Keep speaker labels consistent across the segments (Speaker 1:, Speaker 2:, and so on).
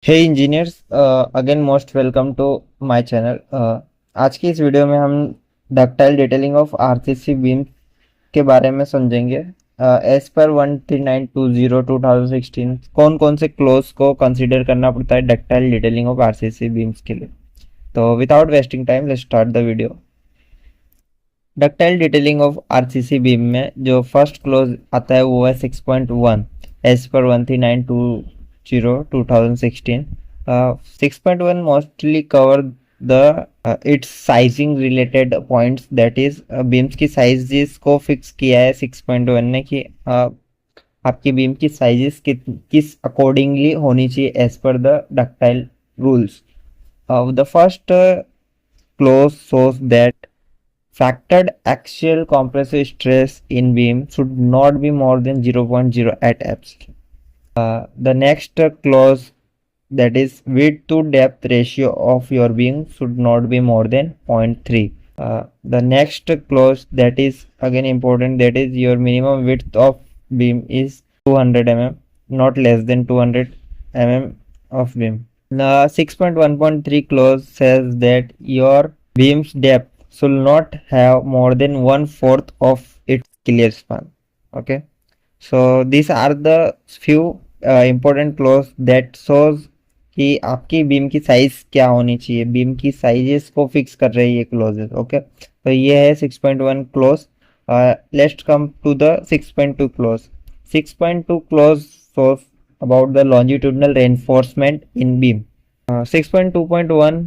Speaker 1: Hey engineers, again most welcome to my channel. आज की इस वीडियो में हम ductile detailing of RCC beam के बारे में समझेंगे। एज पर 13920 2016 कौन कौन से क्लोज को कंसीडर करना पड़ता है ductile detailing of RCC beams के लिए। तो without wasting time let's start the video. Ductile detailing of RCC beam में जो फर्स्ट क्लोज आता है वो है 6.1 as per 13920 2016। 6.1 mostly cover the its sizing related points, that is beams की साइजेस को फिक्स किया है 6.1 ने कि आपकी बीम की साइजेस किस अकॉर्डिंगली होनी चाहिए as per the ductile rules. The first clause shows that factored axial compressive stress in beam should not be more than 0.08 apps. The next clause, that is width to depth ratio of your beam should not be more than 0.3. The next clause that is again important, that is your minimum width of beam is 200 mm, not less than 200 mm of beam. The 6.1.3 clause says that your beam's depth should not have more than 1/4 of its clear span. Okay, so these are the few important clause that shows कि आपकी beam की size क्या होनी चाहिए, beam की sizes को fix कर रही है क्लोजेस। ओके, तो ये है 6.1 clause. Let's come to the 6.2 clause. 6.2 clause shows about the longitudinal reinforcement in beam. 6.2.1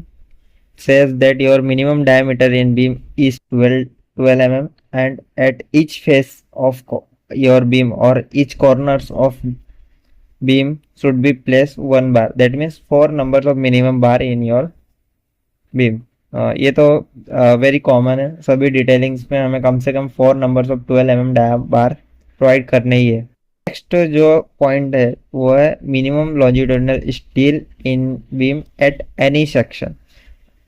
Speaker 1: says that your minimum diameter in beam is 12 mm, and at each face of your beam or each corners of beam should be placed one bar, that means 4 numbers of minimum bar in your beam. ये तो very common है, सभी detailings में हमें कम से कम 4 numbers of 12 mm bar provide करने ही है। Next जो पॉइंट है वो है minimum longitudinal steel in beam at any section.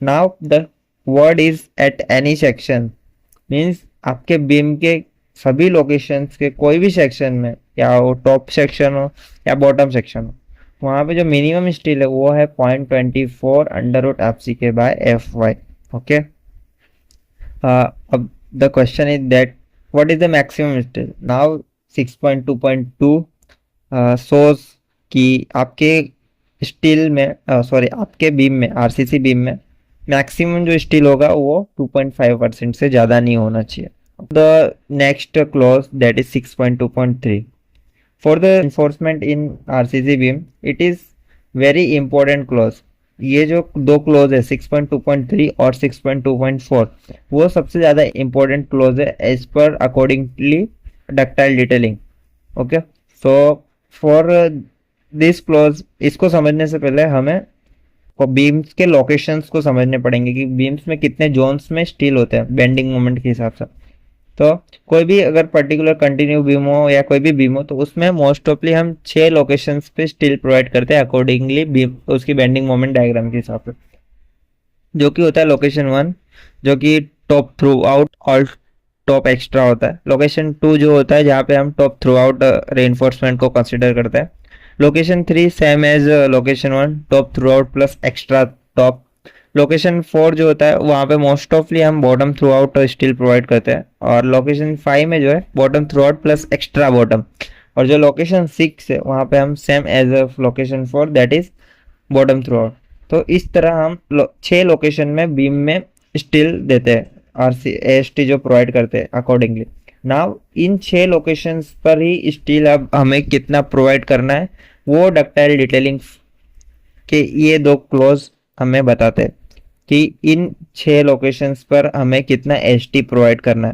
Speaker 1: Now the word is eight any section means आपके बीम के सभी लोकेशंस के कोई भी सेक्शन में, या वो टॉप सेक्शन हो या बॉटम सेक्शन हो, वहाँ पे जो मिनिमम स्टील है वो है 0.24 under root FCK by FY। Okay, अब the question is that what is the maximum steel. Now 6.2.2 shows कि आपके स्टील में आपके बीम में, आरसीसी बीम में मैक्सिमम जो स्टील होगा वो 2.5% से ज़्यादा नहीं होना चाहिए। The next clause, that is 6.2.3. For the enforcement in RCC beam, it is very important clause. ये जो दो क्लोज है 6.2.3 और 6.2.4 वो सबसे ज़्यादा इम्पोर्टेंट क्लोज है as per accordingly ductile detailing. Okay, so for this clause, इसको समझने से पहले हमें बीम्स के लोकेशंस को समझने पड़ेंगे कि बीम्स में कितने जोन्स में स्टील होते हैं बेंडिंग मोमेंट के हिसाब से। तो कोई भी अगर पर्टिकुलर कंटिन्यू बीम हो या कोई भी बीम हो तो उसमें मोस्ट ऑफली हम 6 लोकेशंस पे स्टील प्रोवाइड करते हैं अकॉर्डिंगली बीम उसकी बेंडिंग मोमेंट डायग्राम के हिसाब से, जो कि होता है लोकेशन 1 जो कि टॉप थ्रू आउट और टॉप एक्स्ट्रा होता है। लोकेशन 2 जो होता है जहाँ पे हम टॉप थ्रू आउट रेइनफोर्समेंट को कंसिडर करते हैं। Location 3 same as location 1, top throughout plus extra top. Location 4 जो होता है वहाँ पे मोस्ट ऑफली हम bottom throughout steel provide करते हैं, और लोकेशन 5 में जो है bottom throughout plus extra bottom. और जो लोकेशन 6 है वहाँ पे हम same as location 4 that is bottom throughout. तो इस तरह हम 6 लोकेशन में बीम में स्टील देते हैं, RCST जो प्रोवाइड करते हैं अकॉर्डिंगली। नाउ इन 6 लोकेशंस पर ही स्टील अब हमें कितना प्रोवाइड करना है वो डक्टाइल डिटेलिंग के ये दो क्लोज हमें बताते हैं कि इन 6 लोकेशंस पर हमें कितना ST प्रोवाइड करना है।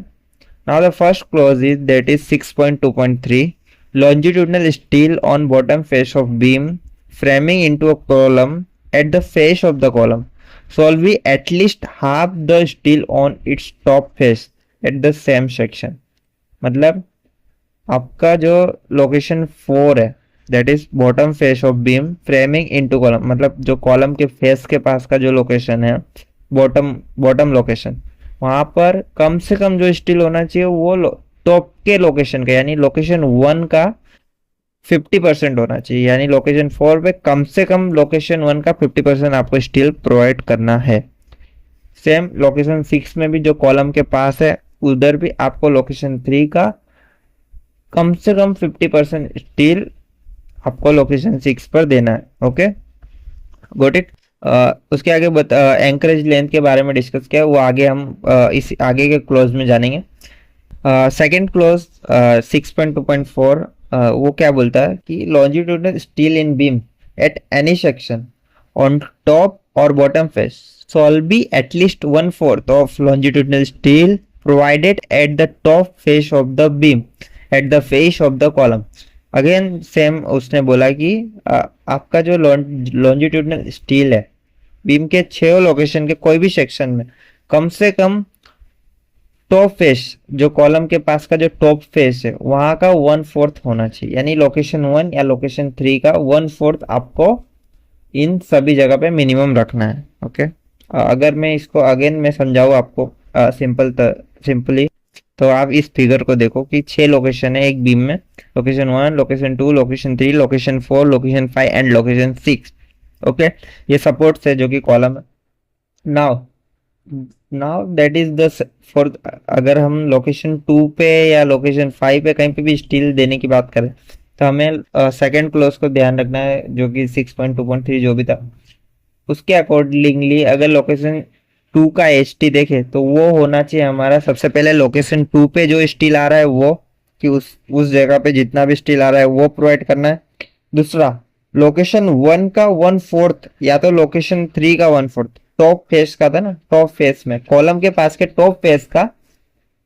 Speaker 1: Now the first close is that is 6.2.3 longitudinal steel on bottom face of beam framing into a column at the face of the column shall be at least half the steel on its top face at the same section। मतलब आपका जो location 4 है that is bottom face of beam framing into column, मतलब जो column के face के पास का जो लोकेशन है बॉटम लोकेशन, वहां पर कम से कम जो स्टील होना चाहिए वो टॉप के लोकेशन का, यानी लोकेशन 1 का 50% होना चाहिए, यानी लोकेशन 4 पे कम से कम लोकेशन 1 का 50% आपको स्टिल प्रोवाइड करना है। सेम लोकेशन 6 में भी जो कॉलम के पास है उधर भी आपको लोकेशन 3 का कम से कम 50% स्टिल आपको लोकेशन 6 पर देना है। Okay, got it. उसके आगे एंकरेज लेंथ के बारे में डिस्कस किया, वो आगे हम इस आगे के क्लोज में जानेंगे। सेकेंड क्लोज 6.2.4 वो क्या बोलता है कि longitudinal steel in beam at any section on top और bottom face shall be at least 1/4 of longitudinal steel provided at the top face of the beam at the face of the column. Again same उसने बोला कि आपका जो longitudinal steel है beam के 6 location के कोई भी सेक्शन में कम से कम टॉप फेस, जो कॉलम के पास का जो टॉप फेस है वहां का 1/4 होना चाहिए, यानी लोकेशन 1 या लोकेशन 3 का 1/4 आपको इन सभी जगह पे मिनिमम रखना है। ओके, अगर मैं इसको अगेन मैं समझाऊँ आपको सिंपली, तो आप इस फिगर को देखो कि 6 लोकेशन है एक बीम में, location 1, location 2, location 3, location 4, location 5 and location 6। Okay, ये सपोर्ट्स है जो कि कॉलम है। Now that is the for, अगर हम लोकेशन 2 पे या लोकेशन 5 पे कहीं पे भी स्टील देने की बात करें तो हमें सेकंड क्लोज को ध्यान रखना है, जो कि 6.2.3 जो भी था उसके अकॉर्डिंगली अगर लोकेशन 2 का एचटी देखे तो वो होना चाहिए हमारा सबसे पहले लोकेशन 2 पे जो स्टील आ रहा है वो, कि उस जगह पे जितना भी स्टील आ रहा है वो प्रोवाइड करना है। दूसरा, लोकेशन 1 का 1/4 या तो लोकेशन 3 का 1/4, टॉप फेस का था ना, टॉप फेस में कॉलम के पास के टॉप फेस का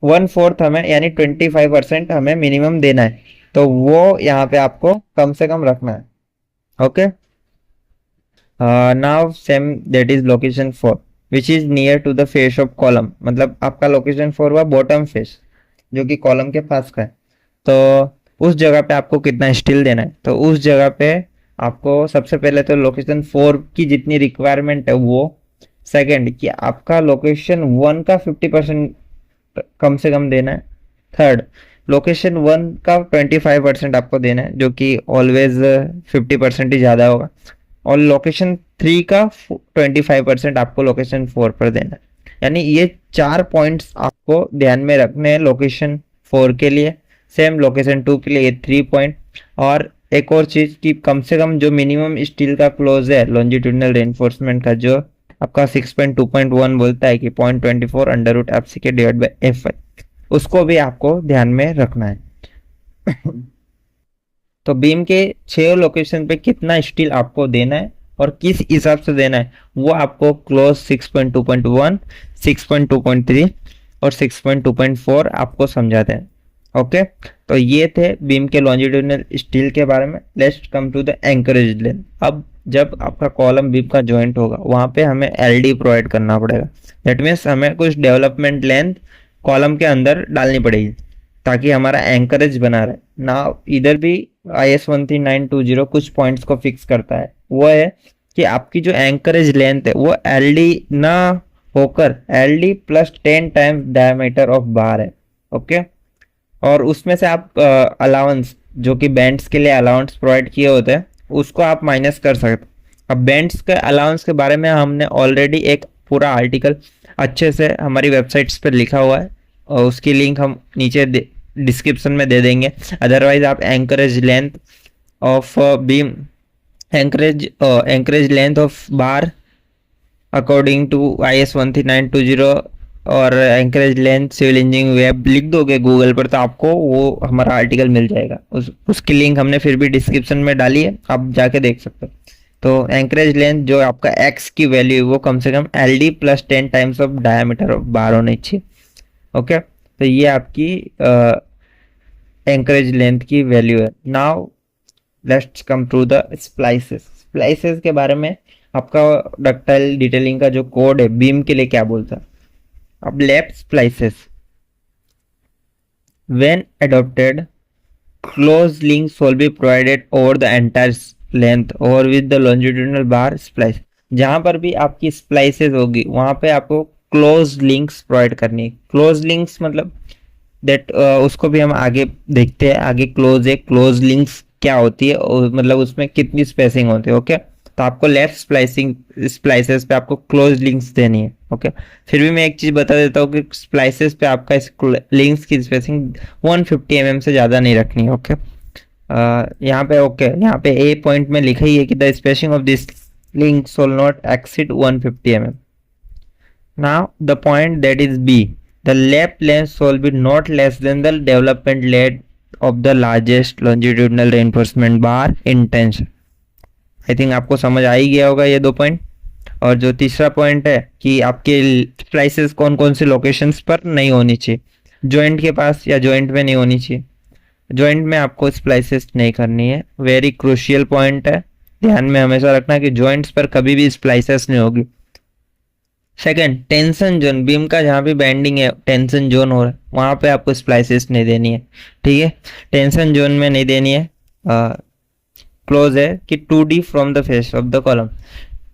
Speaker 1: 1/4 हमें यानी 25% हमें मिनिमम देना है, तो वो यहाँ पे आपको कम से कम रखना है। Okay, now same that is location 4 which is near to the face of column, मतलब आपका लोकेशन 4 हुआ बॉटम फेस जो कि कॉलम के पास का है, तो उस जगह पे आपको कितना स्टील देना है, तो उस जगह पे आपको सबसे पहले तो लोकेशन 4 की जितनी रिक्वायरमेंट है वो, सेकंड कि आपका लोकेशन 1 का 50% कम से कम देना है, थर्ड लोकेशन 1 का 25% आपको देना है जो कि ऑलवेज 50% ही ज़्यादा होगा, और लोकेशन 3 का 25% आपको लोकेशन 4 पर देना है। यानी ये 4 पॉइंट्स आपको ध्यान में रखने हैं लोकेशन 4 के लिए, सेम लोकेशन 2 के लिए ये 3 पॉइंट। और एक और चीज़ कि कम से कम जो मिनिमम स्टील का क्लोज है लॉन्जिट्यूडनल रेनफोर्समेंट का, जो आपका 6.2.1 बोलता है कि 0.24 √fck डिवाइड बाय fy, उसको भी आपको ध्यान में रखना है। तो बीम के 6 लोकेशन पे कितना स्टील आपको देना है और किस हिसाब से देना है वो आपको क्लोज 6.2.1, 6.2.3 और 6.2.4 आपको समझाते हैं। ओके, तो ये थे बीम के लॉन्जिट्यूडनल स्टील के बारे में। Let's come to the anchorage length. अब जब आपका कॉलम बीम का जॉइंट होगा वहाँ पे हमें एलडी प्रोवाइड करना पड़ेगा, दैट मीन्स हमें कुछ डेवलपमेंट लेंथ कॉलम के अंदर डालनी पड़ेगी ताकि हमारा एंकरेज बना रहे ना। इधर भी IS 13920 कुछ पॉइंट्स को फिक्स करता है, वो है कि आपकी जो एंकरेज लेंथ है वो एलडी ना होकर LD plus 10 times diameter of bar है। ओके, और उसमें से आप अलाउंस जो कि बैंड्स के लिए अलाउंस प्रोवाइड किए होते हैं उसको आप माइनस कर सकते। अब बैंड्स के अलाउंस के बारे में हमने ऑलरेडी एक पूरा आर्टिकल अच्छे से हमारी वेबसाइट्स पर लिखा हुआ है और उसकी लिंक हम नीचे डिस्क्रिप्शन में दे देंगे। अदरवाइज आप anchorage length of beam, anchorage length of bar according to IS 13920 और anchorage length civil engineering web लिख दोगे गूगल पर तो आपको वो हमारा आर्टिकल मिल जाएगा। उसकी लिंक हमने फिर भी डिस्क्रिप्शन में डाली है, आप जाके देख सकते हो। तो एंकरेज लेंथ जो आपका एक्स की वैल्यू है वो कम से कम LD plus 10 times of diameter of bar होनी चाहिए। ओके, तो ये आपकी एंकरेज लेंथ की वैल्यू है। Now let's come to the splices. Splices के बारे में आपका डक्टाइल डिटेलिंग का जो कोड है बीम के लिए क्या बोलता है। अब lap splices when adopted close links will be provided over the entire length और with the longitudinal bar splice. जहां पर भी आपकी स्प्लाइसेस होगी वहां पे आपको क्लोज लिंक्स प्रोवाइड करनी है। क्लोज लिंक्स मतलब दैट उसको भी हम आगे देखते हैं, आगे क्लोज है, क्लोज लिंक्स क्या होती है और मतलब उसमें कितनी स्पेसिंग होती है। ओके, तो आपको लेफ्ट स्प्लाइसेस पे आपको क्लोज लिंक्स देनी है। ओके, फिर भी मैं एक चीज बता देता हूँ कि स्प्लाइसेस पे आपका इस लिंक्स की स्पेसिंग 150 mm से ज्यादा नहीं रखनी है। ओके, यहाँ पे ओके, यहाँ पे ए पॉइंट में लिखा ही है कि the spacing of this link shall not exceed 150 mm। Now the point that is B, the lap length shall be not less than the development length of the largest longitudinal reinforcement bar in tension। I think आपको समझ आ ही गया होगा ये दो point. और जो तीसरा point है कि आपके स्प्लाइसेस कौन कौन से लोकेशंस पर नहीं होनी चाहिए, जॉइंट के पास या जॉइंट में नहीं होनी चाहिए। जॉइंट में आपको स्प्लाइसेस नहीं करनी है, वेरी क्रूशियल पॉइंट है, ध्यान में हमेशा रखना कि जॉइंट्स पर कभी भी स्प्लाइसेस नहीं होगी। सेकंड, टेंशन जोन, बीम का जहाँ भी बेंडिंग है टेंशन जोन हो रहा है वहां पे आपको स्प्लाइसेस नहीं देनी है। ठीक है, टेंशन जोन में नहीं देनी है। क्लोज है कि 2D from the face of the column,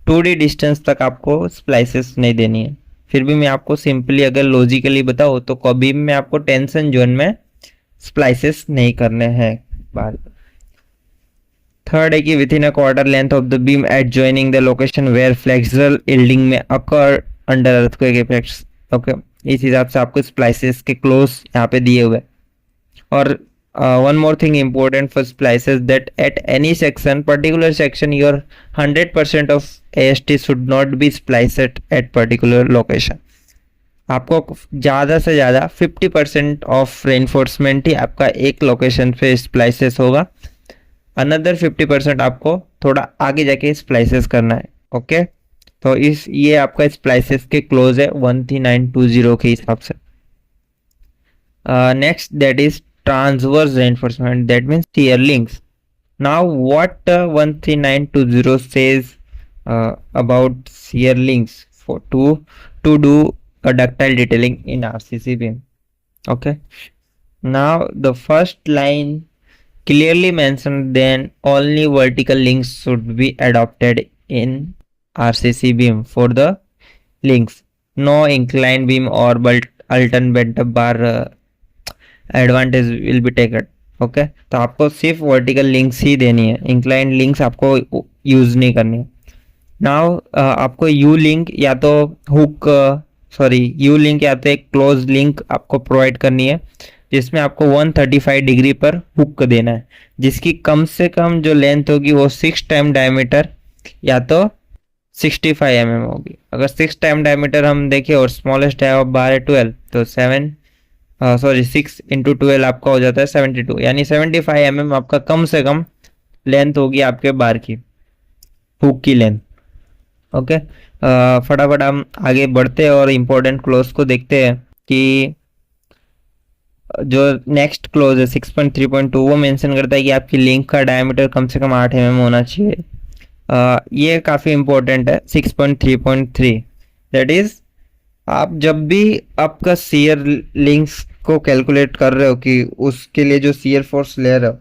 Speaker 1: 2D distance तक आपको स्प्लाइसेस नहीं देनी है। फिर भी मैं आपको सिंपली अगर लॉजिकली बताऊँ तो बीम में आपको टेंशन जोन में स्प्लाइसेस नहीं करने हैं बाहर। थर्ड है कि within a quarter length of the beam at joining the location where flexural yielding may occur under earthquake effects. Okay, इस हिसाब से आपको स्प्लाइसेस के क्लोज यहाँ पे दिए हुए। और one more thing important for splices that at any section, particular section, your 100% of AST should not be spliced at particular location। आपको ज़्यादा से ज़्यादा 50% ऑफ रेनफोर्समेंट ही आपका एक लोकेशन पे स्प्लाइसेस होगा, अनदर 50% आपको थोड़ा आगे जाके स्प्लाइसेस करना है। ओके, तो ये आपका स्प्लाइसेस के क्लोज है 13920 के हिसाब से। Next that is transverse reinforcement, that means shear links। Now what 13920 says about shear links for to do a ductile detailing in RCC beam। Okay, now the first line clearly mentioned then only vertical links should be adopted in RCC beam for the links, no inclined beam or alternate bent up bar advantage will be taken. Okay, तो आपको सिर्फ vertical links ही देनी है, inclined links आपको use नहीं करनी है। Now आपको यू लिंक या तो यू लिंक या तो एक क्लोज लिंक आपको प्रोवाइड करनी है जिसमें आपको 135 डिग्री पर हुक देना है, जिसकी कम से कम जो लेंथ होगी वो 6 टाइम डायमीटर या तो 65 mm होगी। अगर 6 टाइम डायमीटर हम देखें और स्मॉलेस्ट है बार 12 तो 6 इंटू 12 आपका हो जाता है 72, यानी 75 mm आपका कम से कम लेंथ होगी आपके बार की, हुक की लेंथ। ओके, फटाफट हम आगे बढ़ते हैं और इम्पोर्टेंट क्लोज को देखते हैं कि जो नेक्स्ट क्लोज है 6.3.2 वो मेंशन करता है कि आपकी लिंक का डायमीटर कम से कम 8 mm होना चाहिए। ये काफ़ी इम्पोर्टेंट है 6.3.3, दैट इज आप जब भी आपका शियर लिंक्स को कैलकुलेट कर रहे हो कि उसके लिए जो शियर फोर्स ले रहे हो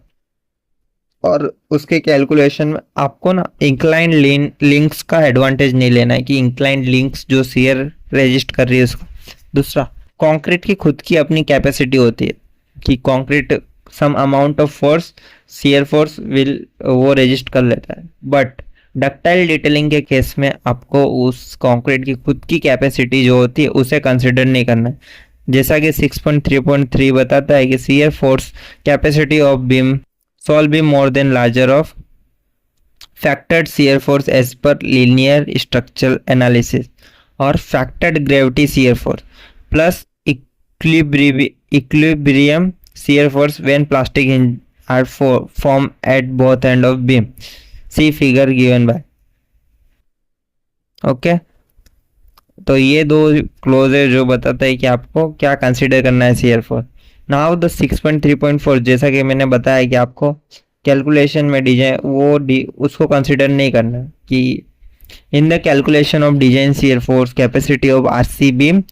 Speaker 1: और उसके कैलकुलेशन में आपको ना इंक्लाइंड लिंक्स का एडवांटेज नहीं लेना है कि इंक्लाइंड लिंक्स जो शियर रेजिस्ट कर रही है उसको। दूसरा, कंक्रीट की खुद की अपनी कैपेसिटी होती है कि concrete some amount of force shear force will वो रेजिस्ट कर लेता है, बट डक्टाइल डिटेलिंग के केस में आपको उस कंक्रीट की खुद की कैपेसिटी जो होती है उसे कंसिडर नहीं करना है। जैसा कि 6.3.3 बताता है कि shear force capacity of beam shall be more than larger of factored shear force as per linear structural analysis और factored gravity shear force plus equilibrium shear force when plastic hinge are formed at both end of beam, see figure given by। Okay, तो ये दो close है जो बताता है कि आपको क्या कंसीडर करना है शियर फोर्स। नाउ द 6.3.4 जैसा कि मैंने बताया कि आपको कैलकुलेशन में डिजाइन उसको कंसीडर नहीं करना कि in the calculation of design shear force capacity of RC beam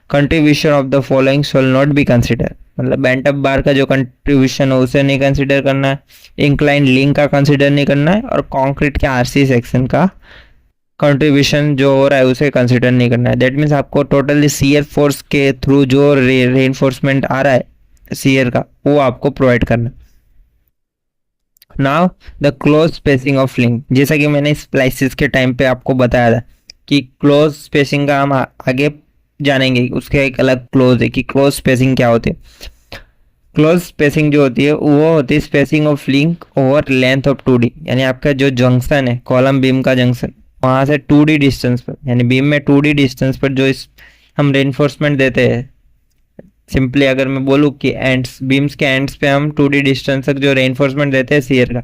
Speaker 1: contribution of the following shawl not be consider, मतलब बेंट अप बार का जो कंट्रीब्यूशन है उसे नहीं कंसीडर करना है, इंक्लाइन लिंक का कंसीडर नहीं करना है और कंक्रीट के आरसी सेक्शन का कंट्रीब्यूशन जो हो रहा है उसे कंसीडर नहीं करना है। दैट मीन्स आपको टोटली शियर फोर्स के थ्रू जो रेइंफोर्समेंट आ रहा है शियर का वो आपको प्रोवाइड करना। Now the close spacing of link, जैसा कि मैंने स्प्लाइसिस के टाइम पे आपको बताया था कि क्लोज स्पेसिंग का हम आगे जानेंगे, उसके एक अलग क्लोज है कि क्लोज स्पेसिंग क्या होती है। क्लोज स्पेसिंग जो होती है वो होती है spacing of link over length of 2D, यानी आपका जो जंक्शन है कॉलम बीम का जंक्शन, वहां से 2D डिस्टेंस पर, यानी बीम में 2D डिस्टेंस पर जो इस हम रेनफोर्समेंट देते हैं। सिंपली अगर मैं बोलूँ कि एंड्स, बीम्स के एंड्स पे हम 2D डिस्टेंस तक जो रेनफोर्समेंट देते हैं शियर का,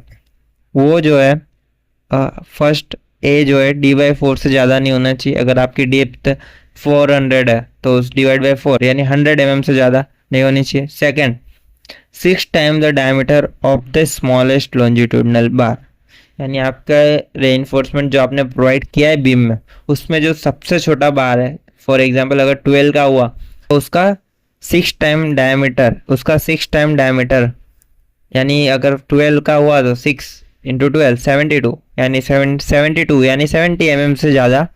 Speaker 1: वो जो है फर्स्ट ए जो है D/4 से ज़्यादा नहीं होना चाहिए। अगर आपकी डेप्थ 400 है तो उस डिवाइड बाई 4 यानी 100 mm से ज़्यादा नहीं होनी चाहिए। Second, 6 time the diameter of the smallest longitudinal bar, यानी आपका रेइनफोर्समेंट जो आपने प्रोवाइड किया है बीम में, उसमें जो सबसे छोटा बार है, फॉर एग्जांपल अगर 12 का हुआ तो उसका 6 टाइम डायमीटर, यानी अगर 12 का हुआ तो 6 इंटू 12 72, यानी 72 यानी 70 mm से ज़्यादा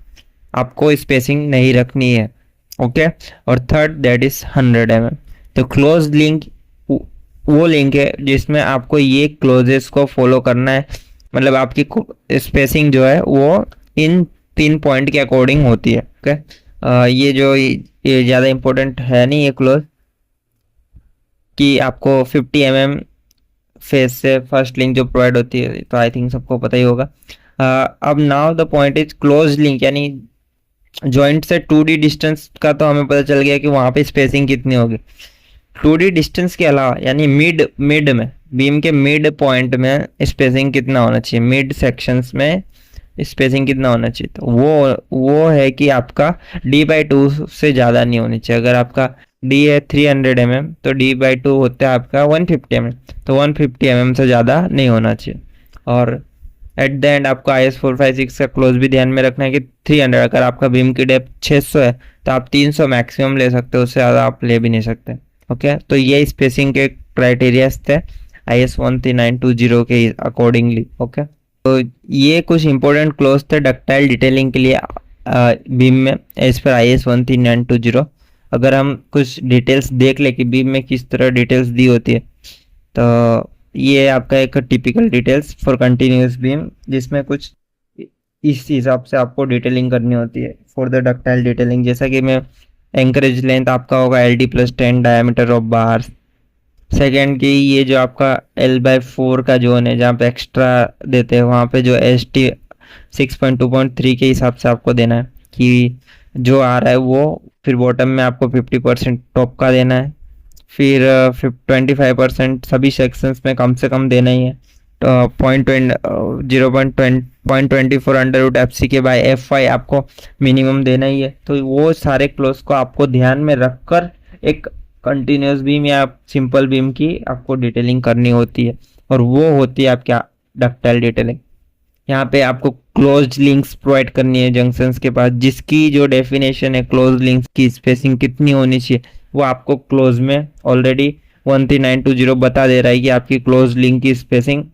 Speaker 1: आपको स्पेसिंग नहीं रखनी है। ओके, और थर्ड दैट इज 100 mm। तो क्लोज लिंक वो लिंक है जिसमें आपको ये क्लोजेस को फॉलो करना है, मतलब आपकी स्पेसिंग जो है वो इन 3 पॉइंट के अकॉर्डिंग होती है। ओके, ये ज़्यादा इम्पोर्टेंट है नहीं ये क्लोज कि आपको 50 mm फेस से फर्स्ट लिंक जो प्रोवाइड होती है, तो आई थिंक सबको पता ही होगा। अब now the point is close link, यानी जॉइंट से 2D डिस्टेंस का तो हमें पता चल गया कि वहाँ पे स्पेसिंग कितनी होगी। 2D डिस्टेंस के अलावा यानी मिड में, बीम के मिड पॉइंट में स्पेसिंग कितना होना चाहिए, मिड सेक्शंस में स्पेसिंग कितना होना चाहिए, तो वो है कि आपका D/2 से ज़्यादा नहीं होनी चाहिए। अगर आपका D है 300 mm तो D/2 होता है आपका 150 mm, तो 150 mm से ज़्यादा नहीं होना चाहिए। और एट द एंड आपको IS 456 का क्लोज भी ध्यान में रखना है कि 300, अगर आपका बीम की डेप्थ 600 है तो आप 300 मैक्सिमम ले सकते हो, उससे ज़्यादा आप ले भी नहीं सकते। ओके, तो ये स्पेसिंग के क्राइटेरियाज थे IS 13920 के अकॉर्डिंगली। ओके, तो ये कुछ इंपॉर्टेंट क्लोज थे डक्टाइल डिटेलिंग के लिए बीम में एज पर IS 13920। अगर हम कुछ डिटेल्स देख ले कि बीम में किस तरह डिटेल्स दी होती है, तो ये आपका एक typical details for continuous beam, जिसमें कुछ इस हिसाब से आपको डिटेलिंग करनी होती है फॉर द डक्टाइल डिटेलिंग। जैसा कि मैं एंकरेज लेंथ आपका होगा LD+10 diameter of bar. Second की ये जो आपका L/4 का जोन है जहाँ पे एक्स्ट्रा देते हैं, वहाँ पे जो ST 6.2.3 के हिसाब से आपको देना है कि जो आ रहा है वो, फिर बॉटम में आपको 50% टॉप का देना है, फिर 25% सभी सेक्शंस में कम से कम देना ही है। तो 0.24 √FC के बाय FY आपको मिनिमम देना ही है। तो वो सारे क्लोज को आपको ध्यान में रखकर एक कंटिन्यूस बीम या सिंपल बीम की आपको डिटेलिंग करनी होती है, और वो होती है आपकी डक्टाइल डिटेलिंग। यहाँ पे आपको क्लोज्ड लिंक्स प्रोवाइड करनी है जंक्शंस के पास, जिसकी जो डेफिनेशन है क्लोज लिंक्स की स्पेसिंग कितनी होनी चाहिए वो आपको क्लोज में ऑलरेडी 13920 बता दे रहा है कि आपकी क्लोज लिंक की स्पेसिंग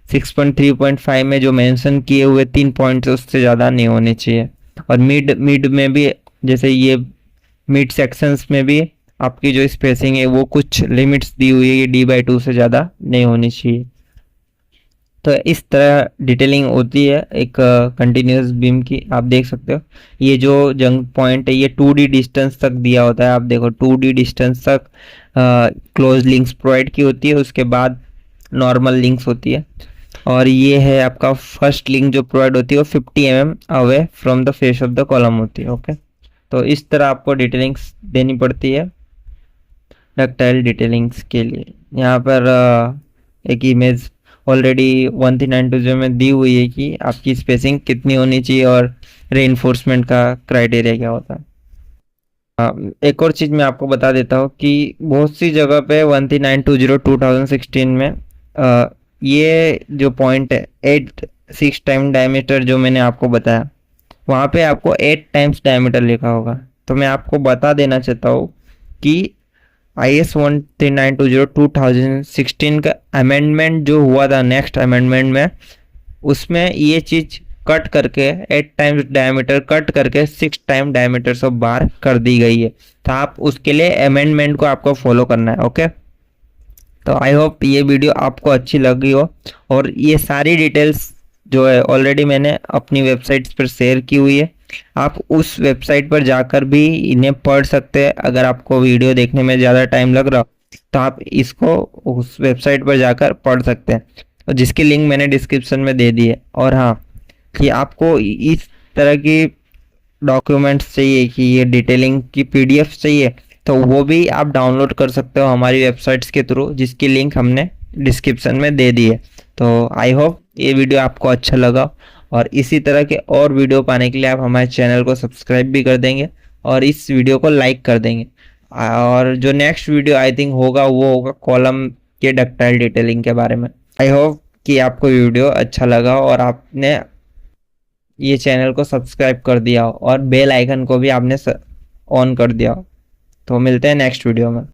Speaker 1: 6.3.5 में जो मेंशन किए हुए 3 पॉइंट्स उससे ज़्यादा नहीं होनी चाहिए। और मिड में भी, जैसे ये मिड सेक्शंस में भी आपकी जो स्पेसिंग है वो कुछ लिमिट्स दी हुई है कि D/2 से ज़्यादा नहीं होनी चाहिए। तो इस तरह डिटेलिंग होती है एक कंटिन्यूस बीम की। आप देख सकते हो ये जो जंग पॉइंट है ये 2D डिस्टेंस तक दिया होता है। आप देखो 2D डिस्टेंस तक क्लोज लिंक्स प्रोवाइड की होती है, उसके बाद नॉर्मल लिंक्स होती है। और ये है आपका फर्स्ट लिंक जो प्रोवाइड होती है वो 50 mm away from the face of the column होती है। ओके, तो इस तरह आपको डिटेलिंग्स देनी पड़ती है डक्टाइल डिटेलिंग्स के लिए। यहाँ पर एक इमेज ऑलरेडी 13920 में दी हुई है कि आपकी स्पेसिंग कितनी होनी चाहिए और रेइनफोर्समेंट का क्राइटेरिया क्या होता है। एक और चीज़ मैं आपको बता देता हूँ कि बहुत सी जगह पे 13920 2016 में ये जो पॉइंट है 6 टाइम डायमीटर जो मैंने आपको बताया, वहाँ पे आपको 8 टाइम्स डायमीटर लिखा होगा। तो मैं आपको बता देना चाहता हूँ कि IS 13920 2016 का अमेंडमेंट जो हुआ था नेक्स्ट अमेंडमेंट में, उसमें ये चीज़ कट करके 8 टाइम्स डायमीटर कट करके 6 टाइम डायमीटर्स ऑफ बार कर दी गई है। तो आप उसके लिए अमेंडमेंट को आपको फॉलो करना है। ओके, तो आई होप ये वीडियो आपको अच्छी लगी हो, और ये सारी डिटेल्स जो है ऑलरेडी मैंने अपनी वेबसाइट्स पर शेयर की हुई है। आप उस वेबसाइट पर जाकर भी इन्हें पढ़ सकते हैं। अगर आपको वीडियो देखने में ज़्यादा टाइम लग रहा तो आप इसको उस वेबसाइट पर जाकर पढ़ सकते हैं, और जिसकी लिंक मैंने डिस्क्रिप्शन में दे दी है। और हाँ, कि आपको इस तरह की डॉक्यूमेंट्स चाहिए, कि ये डिटेलिंग की पीडीएफ चाहिए, तो वो भी आप डाउनलोड कर सकते हो हमारी वेबसाइट्स के थ्रू, जिसकी लिंक हमने डिस्क्रिप्शन में दे दी है। तो आई होप ये वीडियो आपको अच्छा लगा, और इसी तरह के और वीडियो पाने के लिए आप हमारे चैनल को सब्सक्राइब भी कर देंगे और इस वीडियो को लाइक कर देंगे। और जो नेक्स्ट वीडियो आई थिंक होगा वो होगा कॉलम के डक्टाइल डिटेलिंग के बारे में। आई होप कि आपको वीडियो अच्छा लगा और आपने ये चैनल को सब्सक्राइब कर दिया हो और बेल आइकन को भी आपने ऑन कर दिया हो। तो मिलते हैं नेक्स्ट वीडियो में।